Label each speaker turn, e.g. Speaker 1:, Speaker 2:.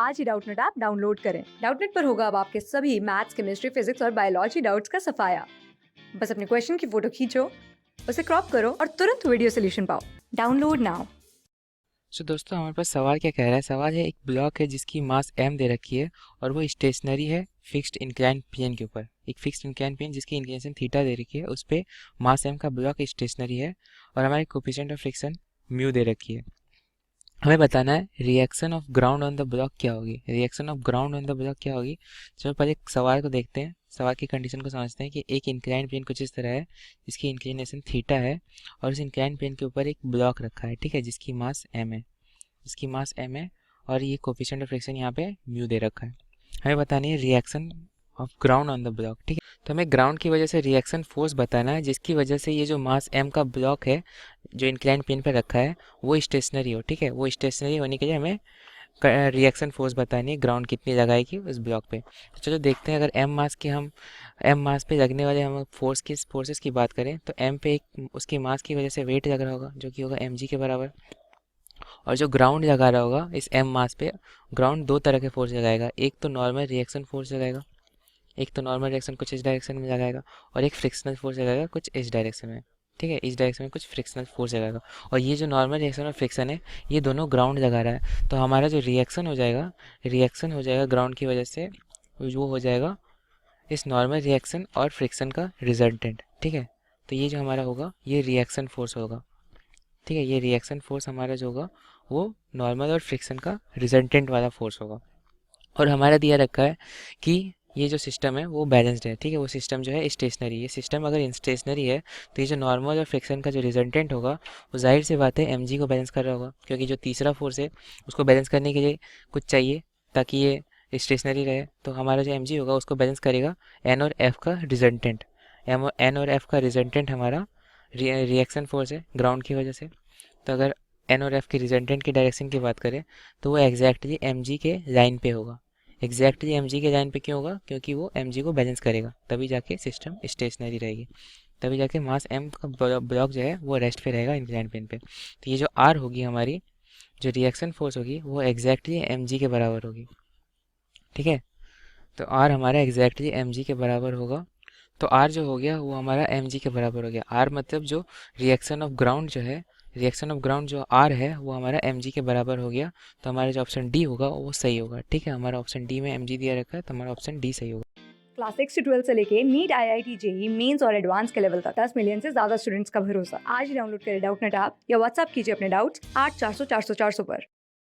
Speaker 1: आज ही Doubtnut app download करें। Doubtnut पर होगा अब आपके सभी मैथ्स, केमिस्ट्री, फिजिक्स और बायोलॉजी डाउट्स का सफाया। बस अपने क्वेश्चन की फोटो खींचो, उसे क्रॉप करो और तुरंत वीडियो सोल्यूशन पाओ। Download now.
Speaker 2: दोस्तों हमारे पास सवाल क्या कह रहा है। सवाल है एक ब्लॉक है जिसकी मास m दे रखी है और वो स्टेशनरी है फिक्स्ड इंक्लाइन प्लेन के ऊपर। एक फिक्स्ड इंक्लाइन प्लेन जिसकी इंक्लिनेशन थीटा दे रखी है, उस पे मास m का ब्लॉक स्टेशनरी है और हमारे कोफिशिएंट ऑफ फ्रिक्शन म्यू दे रखी है। हमें बताना है reaction of ground on the block क्या होगी। Reaction of ground on the block क्या होगी। चलो पहले एक सवाल को देखते हैं, सवाल की कंडीशन को समझते हैं कि एक इंक्लाइन प्लेन कुछ इस तरह है जिसकी इंक्लिनेशन थीटा है और इस इंक्लाइन प्लेन के ऊपर एक ब्लॉक रखा है, ठीक है, जिसकी मास m है, इसकी मास m है और ये कोफिशिएंट ऑफ फ्रिक्शन यहाँ पे म्यू दे रखा है। हमें बतानी है reaction of ground on the block, ठीक है। तो हमें ग्राउंड की वजह से रिएक्शन फोर्स बताना है जिसकी वजह से ये जो मास m का ब्लॉक है जो इंक्लाइन प्लेन पे रखा है वो स्टेशनरी हो, ठीक है। वो स्टेशनरी होने के लिए हमें रिएक्शन फोर्स बतानी है ग्राउंड कितनी लगाएगी उस ब्लॉक पे। तो चलो देखते हैं, अगर m मास पे लगने वाले हम फोर्सेस की बात करें तो m पे एक उसकी मास की वजह से वेट लग रहा होगा जो कि होगा mg के बराबर। और जो ग्राउंड लगा रहा होगा इस m मास पे, ग्राउंड दो तरह के फोर्स लगाएगा। एक तो नॉर्मल रिएक्शन फोर्स लगाएगा, एक तो नॉर्मल रिएक्शन कुछ इस डायरेक्शन में लगाएगा और एक फ्रिक्शनल फोर्स लगाएगा कुछ इस डायरेक्शन में, ठीक है। इस डायरेक्शन में कुछ फ्रिक्शनल फोर्स लगाएगा और ये जो नॉर्मल रिएक्शन और फ्रिक्शन है ये दोनों ग्राउंड लगा रहा है। तो हमारा जो रिएक्शन हो जाएगा ग्राउंड की वजह से, वो हो जाएगा इस नॉर्मल रिएक्शन और फ्रिक्शन का रिजल्टेंट, ठीक है। तो ये जो हमारा होगा ये रिएक्शन फोर्स होगा, ठीक है। ये रिएक्शन फोर्स हमारा जो होगा वो नॉर्मल और फ्रिक्शन का रिजल्टेंट वाला फोर्स होगा। और हमारा दिया रखा है कि ये जो सिस्टम है वो बैलेंस्ड है, ठीक है। वो सिस्टम जो है स्टेशनरी, ये सिस्टम अगर स्टेशनरी है तो ये जो नॉर्मल और फ्रिक्शन का जो रिजल्टेंट होगा वो जाहिर सी बात है mg को बैलेंस कर रहा होगा, क्योंकि जो तीसरा फोर्स है उसको बैलेंस करने के लिए कुछ चाहिए ताकि ये स्टेशनरी रहे। तो हमारा जो mg होगा उसको बैलेंस करेगा n और f का रिजल्टेंट। n और f का रिजल्टेंट हमारा रिएक्शन फोर्स है ग्राउंड की वजह से। तो अगर एन और एफ के रिजल्टेंट की डायरेक्शन की बात करें तो वो एग्जैक्टली एम जी के लाइन पे होगा। एग्जैक्टली एम जी के लाइन पे क्यों होगा, क्योंकि वो एम जी को बैलेंस करेगा, तभी जाके सिस्टम स्टेशनरी रहेगी, तभी जाके मास एम का ब्लॉक जो है वो रेस्ट पे रहेगा इंक्लाइन प्लेन पे। तो ये जो आर होगी हमारी, जो रिएक्शन फोर्स होगी वो एग्जैक्टली एम जी के बराबर होगी, ठीक है। तो आर हमारा एग्जैक्टली एम जी के बराबर होगा। तो आर जो हो गया वो हमारा एम जी के बराबर हो गया। आर मतलब जो रिएक्शन ऑफ ग्राउंड जो है, रिएक्शन ऑफ ग्राउंड जो आर है वो हमारा एम जी के बराबर हो गया। तो हमारा जो ऑप्शन डी होगा वो सही होगा, ठीक है। हमारा ऑप्शन डी में एम जी दिया रखा है तो हमारा ऑप्शन डी सही होगा।
Speaker 1: क्लास 6 से 12 से लेके नीट, IIT, जेई मेंस और एडवांस के लेवल तक 10 मिलियन से ज्यादा स्टूडेंट्स का भरोसा। आज ही डाउनलोड करें डाउटनेट ऐप या व्हाट्सएप कीजिए अपने डाउट्स 8400 400 400 पर।